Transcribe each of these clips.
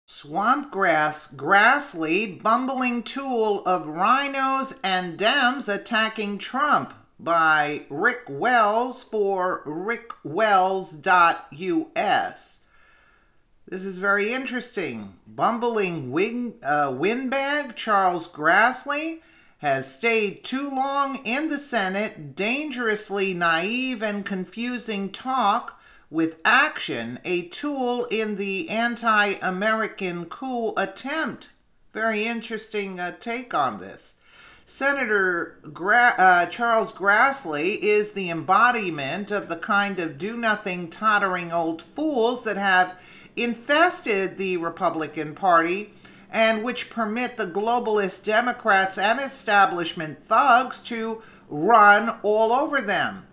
Swampgrass Grassley, bumbling tool of rhinos and Dems attacking Trump by Rick Wells for rickwells.us. This is very interesting. Bumbling windbag Charles Grassley has stayed too long in the Senate, dangerously naive and confusing talk with action, a tool in the anti-American coup attempt. Very interesting take on this. Senator Charles Grassley is the embodiment of the kind of do-nothing, tottering old fools that have infested the Republican Party and which permit the globalist Democrats and establishment thugs to run all over them.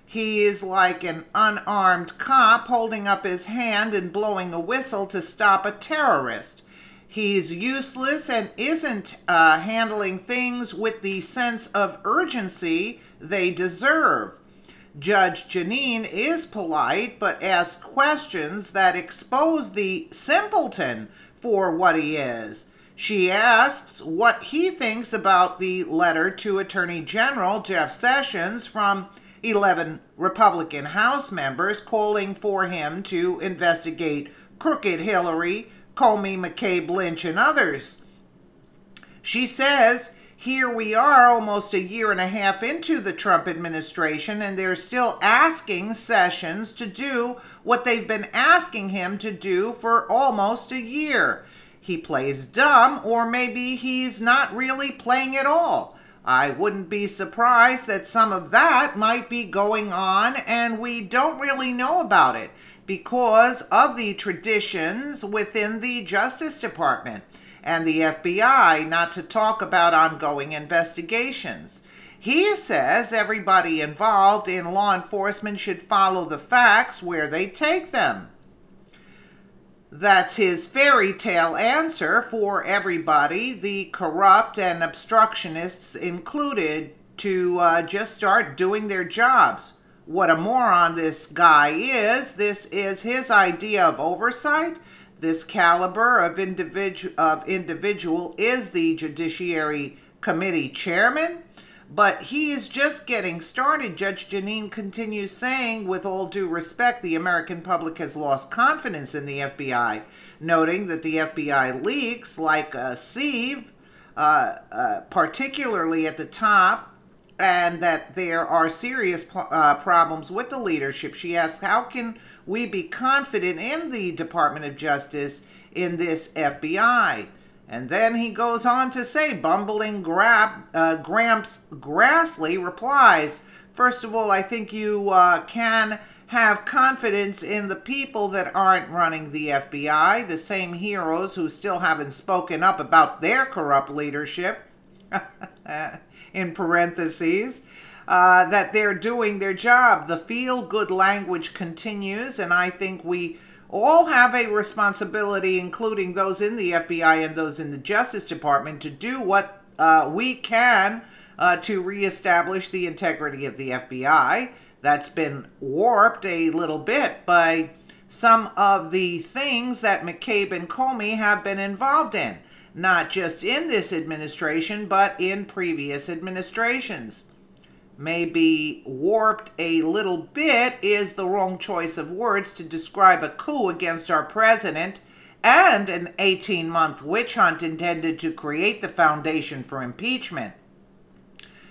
He is like an unarmed cop holding up his hand and blowing a whistle to stop a terrorist. He's useless and isn't handling things with the sense of urgency they deserve. Judge Jeanine is polite, but asks questions that expose the simpleton for what he is. She asks what he thinks about the letter to Attorney General Jeff Sessions from 11 Republican House members calling for him to investigate crooked Hillary, Comey, McCabe, Lynch, and others. She says, here we are almost a year and a half into the Trump administration, and they're still asking Sessions to do what they've been asking him to do for almost a year. He plays dumb, or maybe he's not really playing at all. I wouldn't be surprised that some of that might be going on and we don't really know about it because of the traditions within the Justice Department and the FBI not to talk about ongoing investigations. He says everybody involved in law enforcement should follow the facts where they take them. That's his fairy tale answer for everybody, the corrupt and obstructionists included, to just start doing their jobs. What a moron this guy is. This is his idea of oversight. This caliber of individual is the Judiciary Committee chairman. But he is just getting started. Judge Jeanine continues saying, with all due respect, the American public has lost confidence in the FBI, noting that the FBI leaks like a sieve, particularly at the top, and that there are serious problems with the leadership. She asks, how can we be confident in the Department of Justice in this FBI? And then he goes on to say, bumbling Gramps Grassley replies, first of all, I think you can have confidence in the people that aren't running the FBI, the same heroes who still haven't spoken up about their corrupt leadership, in parentheses, that they're doing their job. The feel-good language continues, and I think we all have a responsibility, including those in the FBI and those in the Justice Department, to do what we can to reestablish the integrity of the FBI. That's been warped a little bit by some of the things that McCabe and Comey have been involved in, not just in this administration, but in previous administrations. Maybe warped a little bit is the wrong choice of words to describe a coup against our president and an 18-month witch hunt intended to create the foundation for impeachment.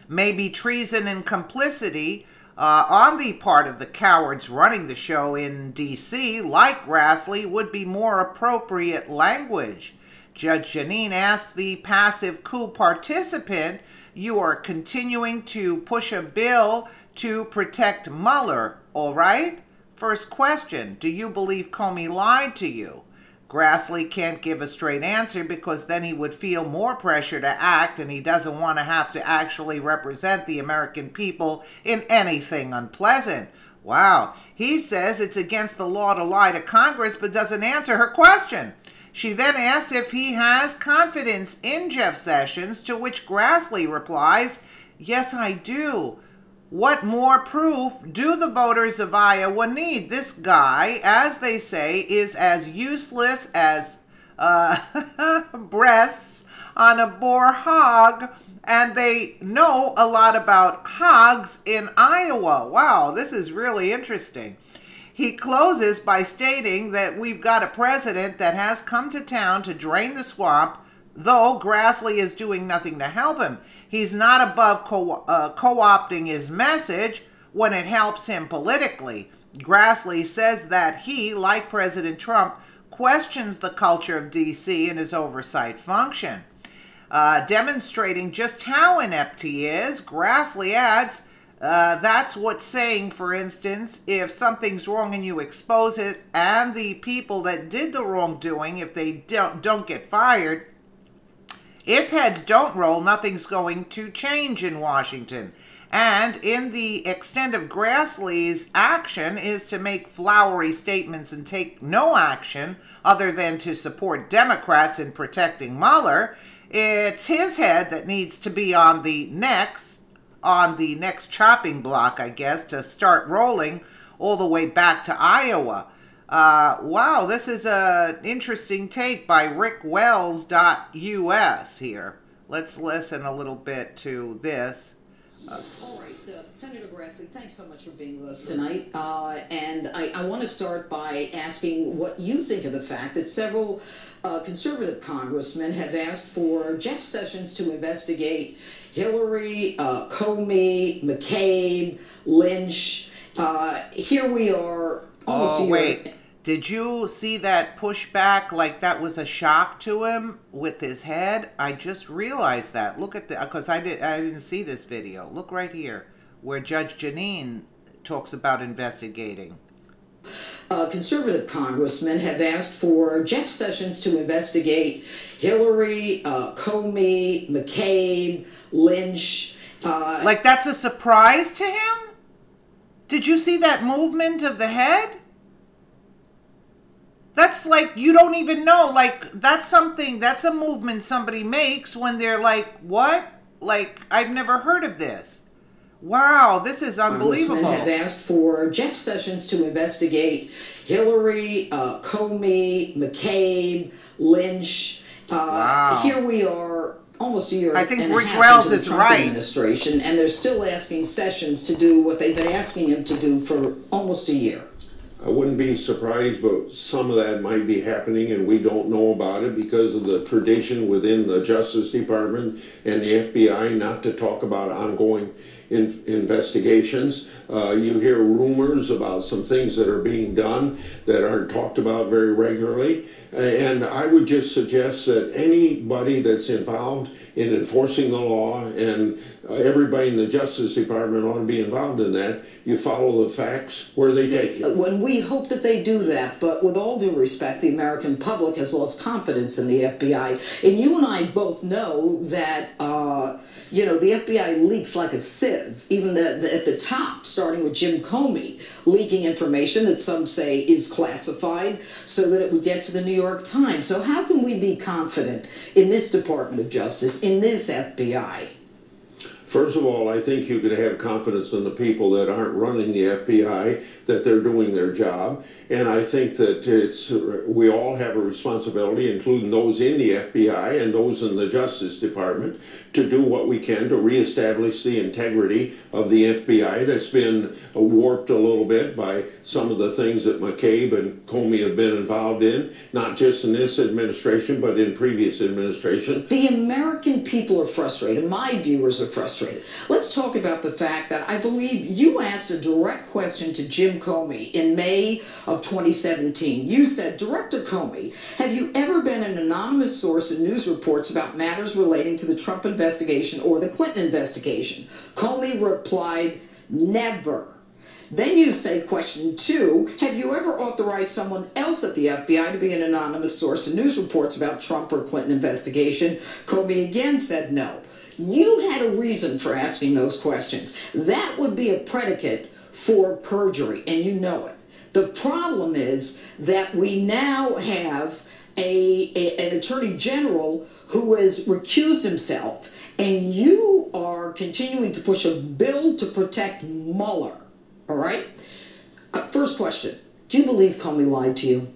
Maybe treason and complicity on the part of the cowards running the show in D.C., like Grassley, would be more appropriate language. Judge Jeanine asked the passive coup participant, you are continuing to push a bill to protect Mueller, all right? First question, do you believe Comey lied to you? Grassley can't give a straight answer because then he would feel more pressure to act, and he doesn't want to have to actually represent the American people in anything unpleasant. Wow, he says it's against the law to lie to Congress but doesn't answer her question. She then asks if he has confidence in Jeff Sessions, to which Grassley replies, yes, I do. What more proof do the voters of Iowa need? This guy, as they say, is as useless as breasts on a boar hog, and they know a lot about hogs in Iowa. Wow, this is really interesting. He closes by stating that we've got a president that has come to town to drain the swamp, though Grassley is doing nothing to help him. He's not above co-opting his message when it helps him politically. Grassley says that he, like President Trump, questions the culture of D.C. and his oversight function. Demonstrating just how inept he is, Grassley adds, that's what saying, for instance, if something's wrong and you expose it, and the people that did the wrongdoing, if they don't get fired, if heads don't roll, nothing's going to change in Washington. And in the extent of Grassley's action is to make flowery statements and take no action other than to support Democrats in protecting Mueller, it's his head that needs to be on the next chopping block, I guess, to start rolling all the way back to Iowa. Wow, this is an interesting take by rickwells.us here. Let's listen a little bit to this. All right, Senator Grassley, thanks so much for being with us tonight. And I want to start by asking what you think of the fact that several conservative congressmen have asked for Jeff Sessions to investigate Hillary, Comey, McCabe, Lynch. Here we are almost a year. Wait. Did you see that pushback like that was a shock to him with his head? I just realized that. Look at the, because I didn't see this video. Look right here where Judge Janine talks about investigating. Conservative congressmen have asked for Jeff Sessions to investigate Hillary, Comey, McCabe, Lynch. Like that's a surprise to him? Did you see that movement of the head? That's like, you don't even know, like, that's a movement somebody makes when they're like, what? Like, I've never heard of this. Wow, this is unbelievable. Congressmen have asked for Jeff Sessions to investigate Hillary, Comey, McCabe, Lynch. Wow. Here we are almost a year I think and Rick a half Wells into the is Trump right. administration, and they're still asking Sessions to do what they've been asking him to do for almost a year. I wouldn't be surprised, but some of that might be happening and we don't know about it because of the tradition within the Justice Department and the FBI not to talk about ongoing investigations. You hear rumors about some things that are being done that aren't talked about very regularly. And I would just suggest that anybody that's involved in enforcing the law, and everybody in the Justice Department ought to be involved in that, you follow the facts where they take you. When we hope that they do that, but with all due respect, the American public has lost confidence in the FBI. And you and I both know that, you know, the FBI leaks like a sieve, even at the top, starting with Jim Comey, leaking information that some say is classified so that it would get to the New York Times. So how can we be confident in this Department of Justice, in this FBI? First of all, I think you could have confidence in the people that aren't running the FBI, that they're doing their job. And I think that we all have a responsibility, including those in the FBI and those in the Justice Department, to do what we can to reestablish the integrity of the FBI that's been warped a little bit by some of the things that McCabe and Comey have been involved in, not just in this administration, but in previous administration. The American people are frustrated. My viewers are frustrated. Let's talk about the fact that I believe you asked a direct question to Jim Comey in May of 2017. You said, Director Comey, have you ever been an anonymous source in news reports about matters relating to the Trump investigation or the Clinton investigation? Comey replied, never. Then you say, question 2, have you ever authorized someone else at the FBI to be an anonymous source in news reports about Trump or Clinton investigation? Comey again said no. You had a reason for asking those questions. That would be a predicate for perjury, and you know it. The problem is that we now have an attorney general who has recused himself, and you are continuing to push a bill to protect Mueller. All right? First question, do you believe Comey lied to you?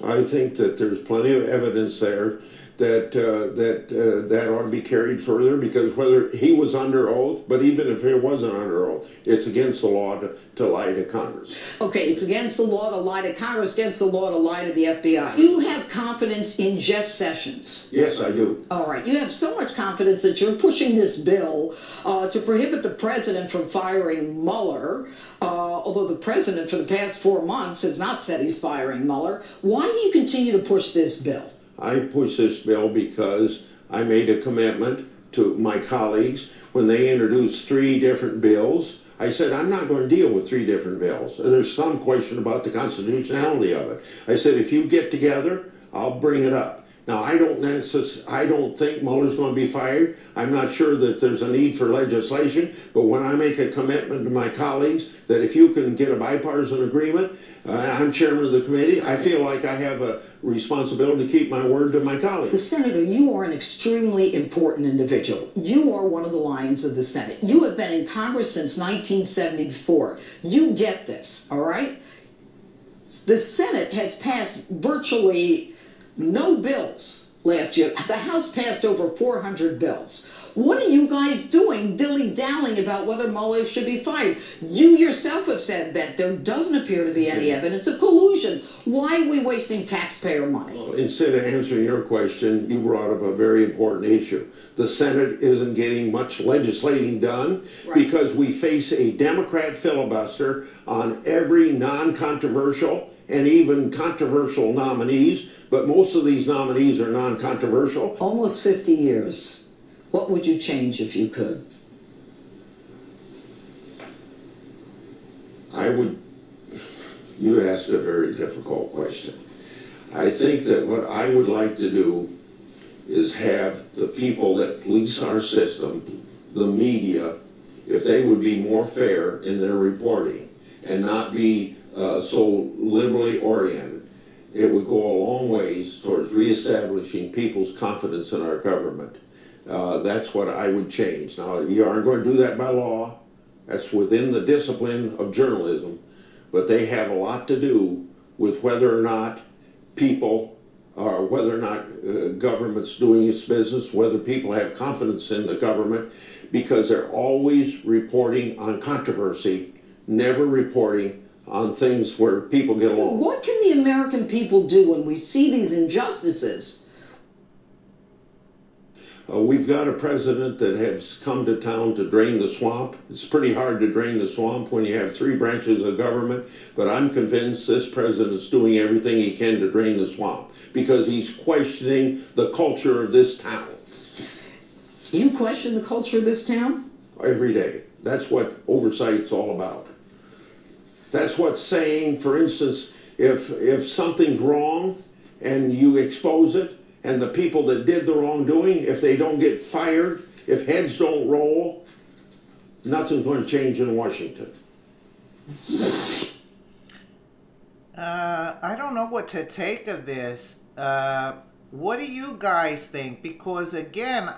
I think that there's plenty of evidence there that ought to be carried further, because whether he was under oath, but even if he wasn't under oath, it's against the law to lie to Congress. Okay, it's against the law to lie to Congress, against the law to lie to the FBI. You have confidence in Jeff Sessions. Yes, I do. All right, you have so much confidence that you're pushing this bill to prohibit the president from firing Mueller, although the president for the past 4 months has not said he's firing Mueller. Why do you continue to push this bill? I push this bill because I made a commitment to my colleagues when they introduced 3 different bills. I said, I'm not going to deal with 3 different bills. There's some question about the constitutionality of it. I said, if you get together, I'll bring it up. Now, I don't think Mueller's going to be fired. I'm not sure that there's a need for legislation, but when I make a commitment to my colleagues that if you can get a bipartisan agreement, I'm chairman of the committee, I feel like I have a responsibility to keep my word to my colleagues. Senator, you are an extremely important individual. You are one of the lions of the Senate. You have been in Congress since 1974. You get this, all right? The Senate has passed virtually no bills last year. The House passed over 400 bills. What are you guys doing dilly-dallying about whether Mueller should be fired? You yourself have said that there doesn't appear to be any evidence of collusion. Why are we wasting taxpayer money? Well, instead of answering your question, you brought up a very important issue. The Senate isn't getting much legislating done because we face a Democrat filibuster on every non-controversial and even controversial nominees, but most of these nominees are non-controversial. Almost 50 years. What would you change if you could? You asked a very difficult question. I think that what I would like to do is have the people that police our system, the media, if they would be more fair in their reporting and not be so liberally oriented, it would go a long ways towards reestablishing people's confidence in our government. That's what I would change. Now, you aren't going to do that by law. That's within the discipline of journalism. But they have a lot to do with whether or not people, or whether or not government's doing its business, whether people have confidence in the government, because they're always reporting on controversy, never reporting on things where people get along. What can the American people do when we see these injustices? We've got a president that has come to town to drain the swamp. It's pretty hard to drain the swamp when you have 3 branches of government, but I'm convinced this president's doing everything he can to drain the swamp because he's questioning the culture of this town. You question the culture of this town? Every day. That's what oversight's all about. That's what's saying, for instance, if something's wrong and you expose it, and the people that did the wrongdoing, if they don't get fired, if heads don't roll, nothing's going to change in Washington. I don't know what to take of this. What do you guys think? Because again,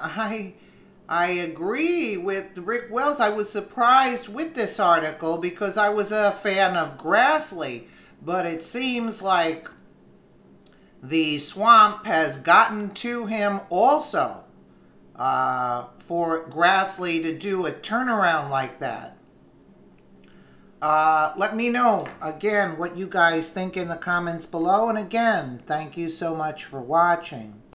I agree with Rick Wells. I was surprised with this article because I was a fan of Grassley, but it seems like the swamp has gotten to him also for Grassley to do a turnaround like that. Let me know, again, what you guys think in the comments below. And again, thank you so much for watching.